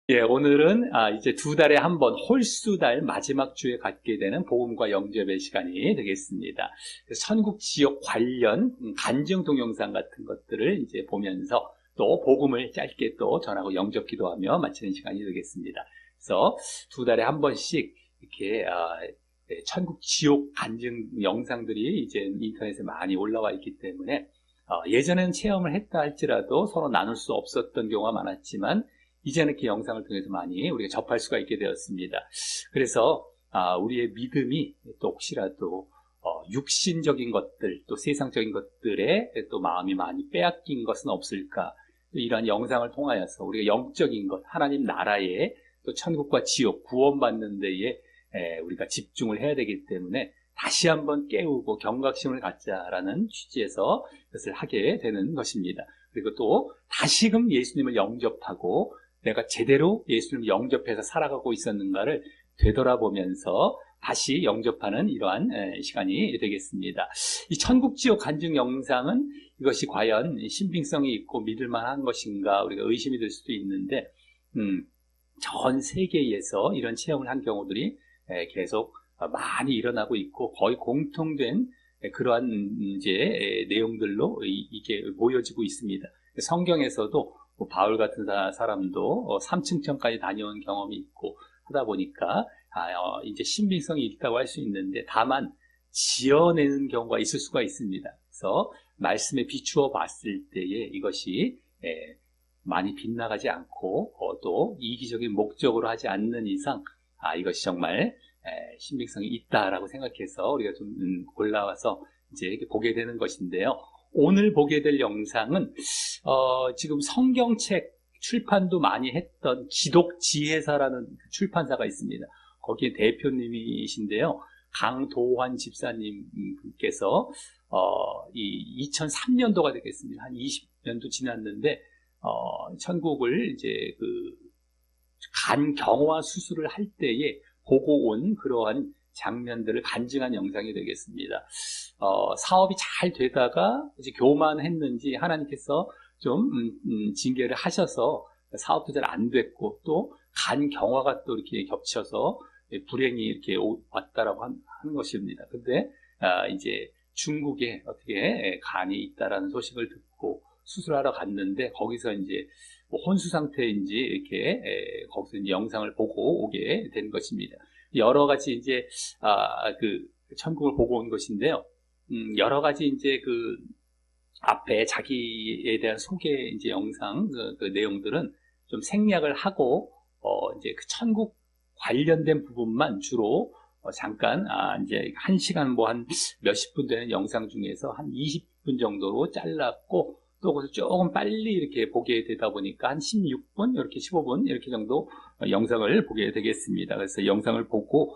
예, 오늘은 이제 두 달에 한 번 홀수달 마지막 주에 갖게 되는 복음과 영접의 시간이 되겠습니다. 천국 지역 관련 간증 동영상 같은 것들을 이제 보면서 또 복음을 짧게 또 전하고 영접 기도하며 마치는 시간이 되겠습니다. 그래서 두 달에 한 번씩 이렇게 네, 천국 지옥 간증 영상들이 이제 인터넷에 많이 올라와 있기 때문에 예전에는 체험을 했다 할지라도 서로 나눌 수 없었던 경우가 많았지만 이제는 이렇게 영상을 통해서 많이 우리가 접할 수가 있게 되었습니다. 그래서 우리의 믿음이 또 혹시라도 육신적인 것들, 또 세상적인 것들에 또 마음이 많이 빼앗긴 것은 없을까? 이러한 영상을 통하여서 우리가 영적인 것, 하나님 나라에 또 천국과 지옥, 구원받는 데에 우리가 집중을 해야 되기 때문에 다시 한번 깨우고 경각심을 갖자라는 취지에서 그것을 하게 되는 것입니다. 그리고 또 다시금 예수님을 영접하고 내가 제대로 예수님을 영접해서 살아가고 있었는가를 되돌아보면서 다시 영접하는 이러한 시간이 되겠습니다. 이 천국지옥 간증 영상은 이것이 과연 신빙성이 있고 믿을만한 것인가 우리가 의심이 들 수도 있는데 전 세계에서 이런 체험을 한 경우들이 계속 많이 일어나고 있고 거의 공통된 그러한 이제 내용들로 이게 보여지고 있습니다. 성경에서도 바울 같은 사람도 3층천까지 다녀온 경험이 있고 하다 보니까 이제 신빙성이 있다고 할 수 있는데 다만 지어내는 경우가 있을 수가 있습니다. 그래서 말씀에 비추어 봤을 때에 이것이 많이 빗나가지 않고 또 이기적인 목적으로 하지 않는 이상 이것이 정말 신빙성이 있다라고 생각해서 우리가 좀 골라와서 이제 이렇게 보게 되는 것인데요. 오늘 보게 될 영상은 지금 성경책 출판도 많이 했던 기독지혜사라는 출판사가 있습니다. 거기에 대표님이신데요. 강도환 집사님께서 이 2003년도가 되겠습니다. 한 20년도 지났는데 천국을 이제 간 경화 수술을 할 때에 보고 온 그러한 장면들을 간증한 영상이 되겠습니다. 사업이 잘 되다가 이제 교만했는지 하나님께서 좀 징계를 하셔서 사업도 잘 안 됐고 또 간 경화가 또 이렇게 겹쳐서 불행이 이렇게 왔다라고 하는 것입니다. 근데 이제 중국에 어떻게 간이 있다라는 소식을 듣고 수술하러 갔는데 거기서 이제 혼수 상태인지 이렇게 거기서 이제 영상을 보고 오게 된 것입니다. 여러 가지 이제 천국을 보고 온 것인데요. 여러 가지 이제 앞에 자기에 대한 소개 이제 영상 그 내용들은 좀 생략을 하고 이제 그 천국 관련된 부분만 주로 잠깐 이제 1시간 뭐 한 몇십 분 되는 영상 중에서 한 20분 정도로 잘랐고 또 그래서 조금 빨리 이렇게 보게 되다 보니까 한 16분, 이렇게 15분, 이렇게 정도 영상을 보게 되겠습니다. 그래서 영상을 보고,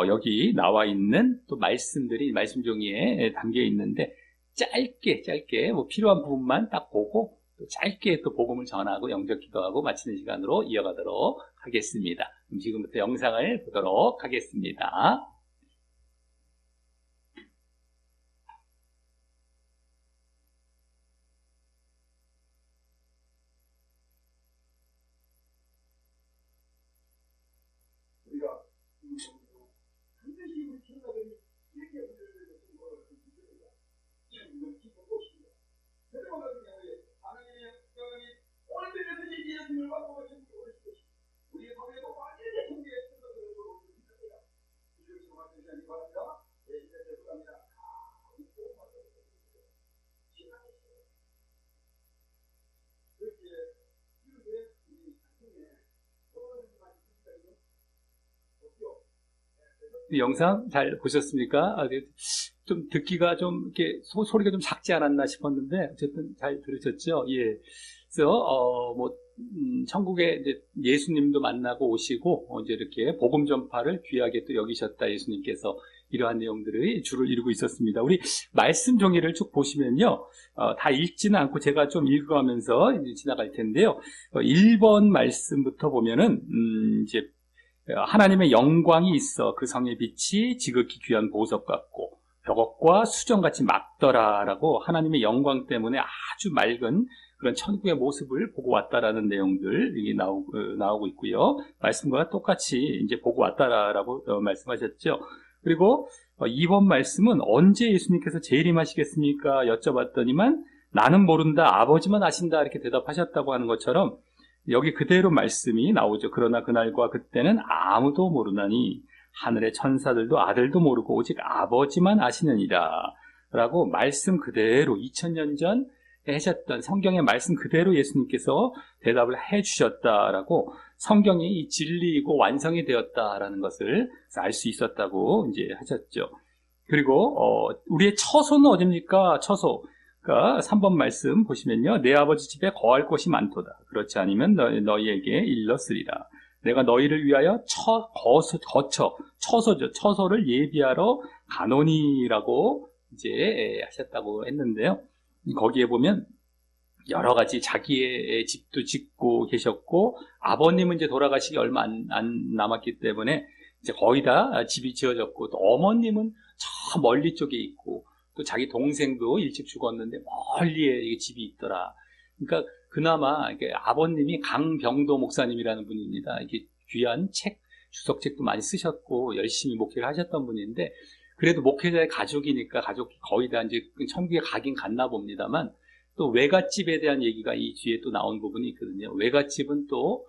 여기 나와 있는 또 말씀들이 말씀 종이에 담겨 있는데, 짧게, 뭐 필요한 부분만 딱 보고, 또 짧게 또 복음을 전하고 영접 기도하고 마치는 시간으로 이어가도록 하겠습니다. 그럼 지금부터 영상을 보도록 하겠습니다. 영상 잘 보셨습니까? 좀 듣기가 좀 이렇게 소리가 좀 작지 않았나 싶었는데 어쨌든 잘 들으셨죠? 예. 그래서 천국에 이제 예수님도 만나고 오시고 이제 이렇게 복음 전파를 귀하게 또 여기셨다 예수님께서 이러한 내용들의 주를 이루고 있었습니다. 우리 말씀 종이를 쭉 보시면요, 다 읽지는 않고 제가 좀 읽어가면서 이제 지나갈 텐데요. 1번 말씀부터 보면은 이제 하나님의 영광이 있어 그 성의 빛이 지극히 귀한 보석 같고 벽옥과 수정같이 맑더라라고 하나님의 영광 때문에 아주 맑은 그런 천국의 모습을 보고 왔다라는 내용들이 나오고 있고요. 말씀과 똑같이 이제 보고 왔다라고 말씀하셨죠. 그리고 이번 말씀은 언제 예수님께서 재림하시겠습니까? 여쭤봤더니만 나는 모른다, 아버지만 아신다 이렇게 대답하셨다고 하는 것처럼 여기 그대로 말씀이 나오죠. 그러나 그날과 그때는 아무도 모르나니 하늘의 천사들도 아들도 모르고 오직 아버지만 아시느니라 라고 말씀 그대로 2000년 전 하셨던 성경의 말씀 그대로 예수님께서 대답을 해주셨다라고 성경이 이 진리이고 완성이 되었다라는 것을 알 수 있었다고 이제 하셨죠. 그리고 우리의 처소는 어딥니까? 처소가 3번 말씀 보시면요, 내 아버지 집에 거할 곳이 많도다. 그렇지 않으면 너희에게 일렀으리라. 내가 너희를 위하여 처소죠. 처소를 예비하러 가노니라고 이제 하셨다고 했는데요. 거기에 보면 여러 가지 자기의 집도 짓고 계셨고, 아버님은 이제 돌아가시기 얼마 안 남았기 때문에 이제 거의 다 집이 지어졌고, 또 어머님은 저 멀리 쪽에 있고, 또 자기 동생도 일찍 죽었는데 멀리에 집이 있더라. 그러니까 그나마 아버님이 강병도 목사님이라는 분입니다. 이게 귀한 책, 주석책도 많이 쓰셨고 열심히 목회를 하셨던 분인데, 그래도 목회자의 가족이니까 가족이 거의 다 이제 천국에 가긴 갔나 봅니다만, 또 외갓집에 대한 얘기가 이 뒤에 또 나온 부분이 있거든요. 외갓집은 또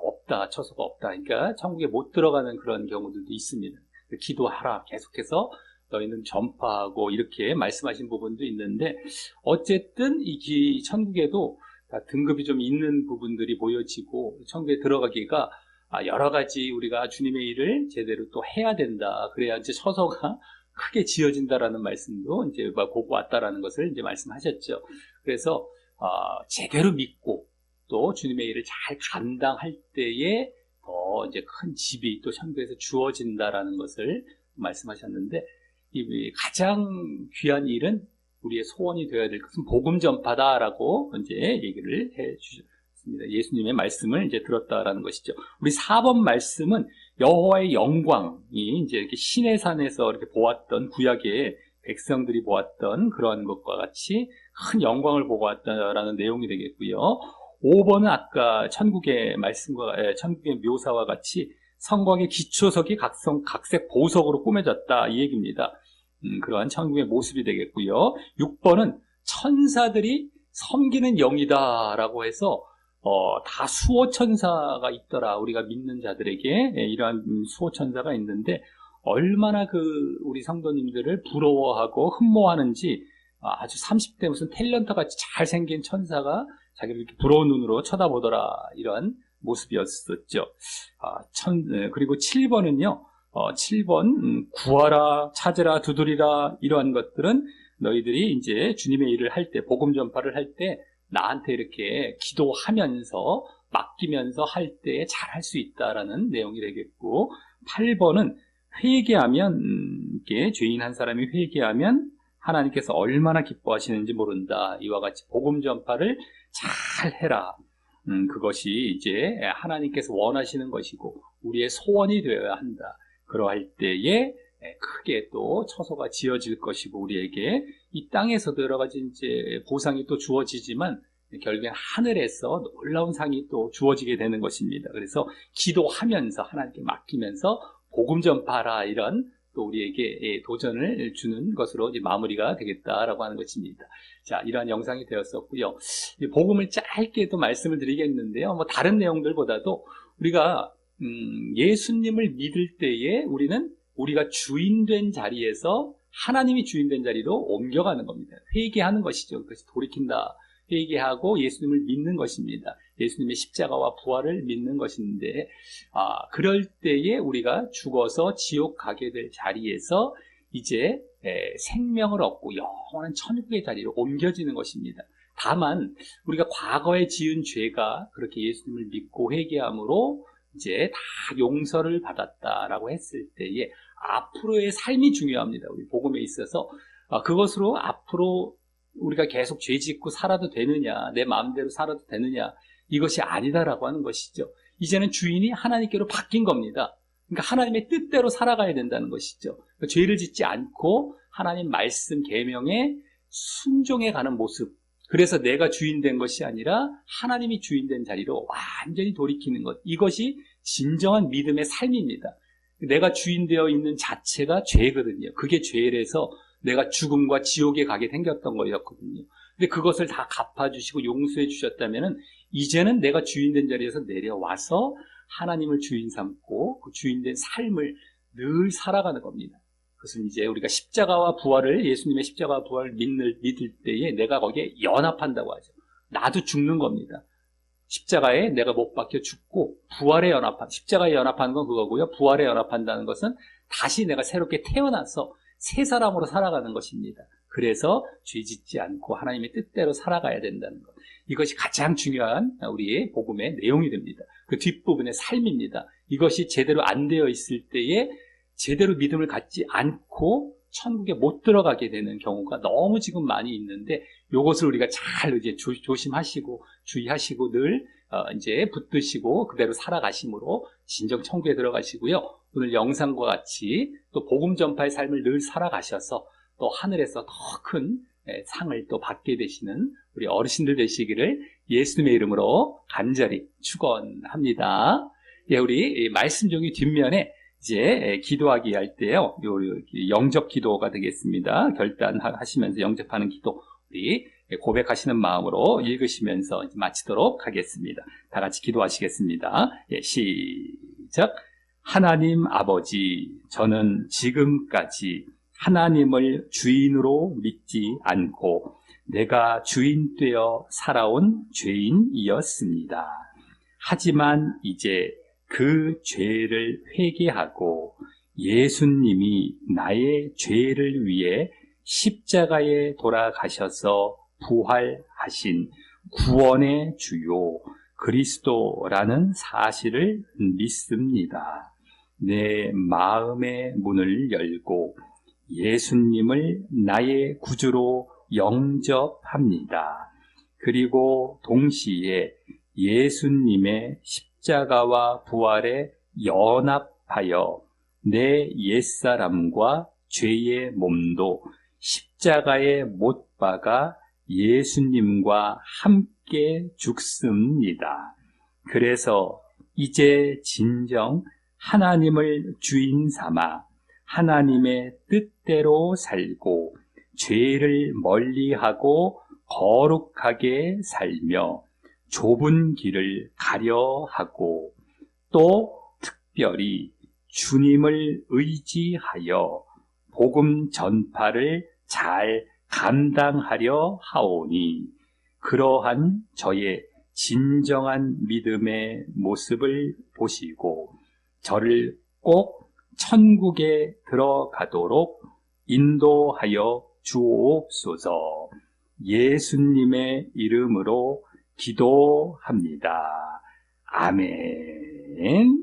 없다, 처소가 없다. 그러니까 천국에 못 들어가는 그런 경우들도 있습니다. 기도하라, 계속해서 너희는 전파하고 이렇게 말씀하신 부분도 있는데, 어쨌든 이 천국에도 다 등급이 좀 있는 부분들이 보여지고, 천국에 들어가기가 여러 가지 우리가 주님의 일을 제대로 또 해야 된다. 그래야 이제 처소가 크게 지어진다라는 말씀도 이제 보고 왔다라는 것을 이제 말씀하셨죠. 그래서 제대로 믿고 또 주님의 일을 잘 감당할 때에 더 이제 큰 집이 또 천국에서 주어진다라는 것을 말씀하셨는데, 이 가장 귀한 일은 우리의 소원이 되어야 될 것은 복음 전파다라고 이제 얘기를 해 주셨습니다. 예수님의 말씀을 이제 들었다라는 것이죠. 우리 4번 말씀은 여호와의 영광이 이제 이렇게 시내산에서 이렇게 보았던 구약의 백성들이 보았던 그러한 것과 같이 큰 영광을 보고 왔다라는 내용이 되겠고요. 5번은 아까 천국의 말씀과 천국의 묘사와 같이 성곽의 기초석이 각색 보석으로 꾸며졌다 이 얘기입니다. 그러한 천국의 모습이 되겠고요. 6번은 천사들이 섬기는 영이다라고 해서 다 수호천사가 있더라. 우리가 믿는 자들에게 이러한 수호천사가 있는데, 얼마나 우리 성도님들을 부러워하고 흠모하는지, 아주 30대 무슨 탤런트 같이 잘생긴 천사가 자기를 이렇게 부러운 눈으로 쳐다보더라. 이런 모습이었었죠. 그리고 7번은요, 7번, 구하라, 찾으라, 두드리라, 이러한 것들은 너희들이 이제 주님의 일을 할 때, 복음 전파를 할 때, 나한테 이렇게 기도하면서, 맡기면서 할 때에 잘 할 수 있다라는 내용이 되겠고, 8번은 회개하면, 이게 죄인 한 사람이 회개하면 하나님께서 얼마나 기뻐하시는지 모른다. 이와 같이 복음 전파를 잘 해라. 그것이 이제 하나님께서 원하시는 것이고 우리의 소원이 되어야 한다. 그러할 때에 크게 또 처소가 지어질 것이고, 우리에게 이 땅에서도 여러 가지 이제 보상이 또 주어지지만 결국엔 하늘에서 놀라운 상이 또 주어지게 되는 것입니다. 그래서 기도하면서 하나님께 맡기면서 복음 전파하라, 이런 또 우리에게 도전을 주는 것으로 이제 마무리가 되겠다라고 하는 것입니다. 자, 이러한 영상이 되었었고요. 복음을 짧게 또 말씀을 드리겠는데요. 뭐 다른 내용들보다도 우리가 예수님을 믿을 때에 우리가 주인된 자리에서 하나님이 주인된 자리로 옮겨가는 겁니다. 회개하는 것이죠. 그것이 돌이킨다. 회개하고 예수님을 믿는 것입니다. 예수님의 십자가와 부활을 믿는 것인데, 그럴 때에 우리가 죽어서 지옥 가게 될 자리에서 이제 생명을 얻고 영원한 천국의 자리로 옮겨지는 것입니다. 다만 우리가 과거에 지은 죄가 그렇게 예수님을 믿고 회개함으로 이제 다 용서를 받았다라고 했을 때에 앞으로의 삶이 중요합니다. 우리 복음에 있어서 그것으로 앞으로 우리가 계속 죄 짓고 살아도 되느냐, 내 마음대로 살아도 되느냐, 이것이 아니다라고 하는 것이죠. 이제는 주인이 하나님께로 바뀐 겁니다. 그러니까 하나님의 뜻대로 살아가야 된다는 것이죠. 그러니까 죄를 짓지 않고 하나님 말씀 계명에 순종해 가는 모습, 그래서 내가 주인 된 것이 아니라 하나님이 주인 된 자리로 완전히 돌이키는 것. 이것이 진정한 믿음의 삶입니다. 내가 주인 되어 있는 자체가 죄거든요. 그게 죄라서 내가 죽음과 지옥에 가게 생겼던 거였거든요. 근데 그것을 다 갚아주시고 용서해 주셨다면은 이제는 내가 주인 된 자리에서 내려와서 하나님을 주인 삼고 그 주인 된 삶을 늘 살아가는 겁니다. 그것은 이제 우리가 십자가와 부활을, 예수님의 십자가와 부활을 믿을 때에 내가 거기에 연합한다고 하죠. 나도 죽는 겁니다. 십자가에 내가 못 박혀 죽고 부활에 십자가에 연합하는 건 그거고요. 부활에 연합한다는 것은 다시 내가 새롭게 태어나서 새 사람으로 살아가는 것입니다. 그래서 죄 짓지 않고 하나님의 뜻대로 살아가야 된다는 것. 이것이 가장 중요한 우리의 복음의 내용이 됩니다. 그 뒷부분의 삶입니다. 이것이 제대로 안 되어 있을 때에 제대로 믿음을 갖지 않고 천국에 못 들어가게 되는 경우가 너무 지금 많이 있는데, 이것을 우리가 잘 이제 조심하시고 주의하시고 늘 이제 붙드시고 그대로 살아가심으로 진정 천국에 들어가시고요. 오늘 영상과 같이 또 복음 전파의 삶을 늘 살아가셔서 또 하늘에서 더 큰 상을 또 받게 되시는 우리 어르신들 되시기를 예수님의 이름으로 간절히 축원합니다. 예, 우리 말씀 종이 뒷면에 이제 기도하기 할 때요, 영접 기도가 되겠습니다. 결단하시면서 영접하는 기도 우리 고백하시는 마음으로 읽으시면서 마치도록 하겠습니다. 다 같이 기도하시겠습니다. 예, 시작. 하나님 아버지, 저는 지금까지 하나님을 주인으로 믿지 않고 내가 주인 되어 살아온 죄인이었습니다. 하지만 이제 그 죄를 회개하고 예수님이 나의 죄를 위해 십자가에 돌아가셔서 부활하신 구원의 주요 그리스도라는 사실을 믿습니다. 내 마음의 문을 열고 예수님을 나의 구주로 영접합니다. 그리고 동시에 예수님의 십자가와 부활에 연합하여 내 옛사람과 죄의 몸도 십자가에 못 박아 예수님과 함께 죽습니다. 그래서 이제 진정 하나님을 주인 삼아 하나님의 뜻대로 살고 죄를 멀리하고 거룩하게 살며 좁은 길을 가려 하고 또 특별히 주님을 의지하여 복음 전파를 잘 감당하려 하오니 그러한 저의 진정한 믿음의 모습을 보시고 저를 꼭 천국에 들어가도록 인도하여 주옵소서. 예수님의 이름으로 기도합니다. 아멘.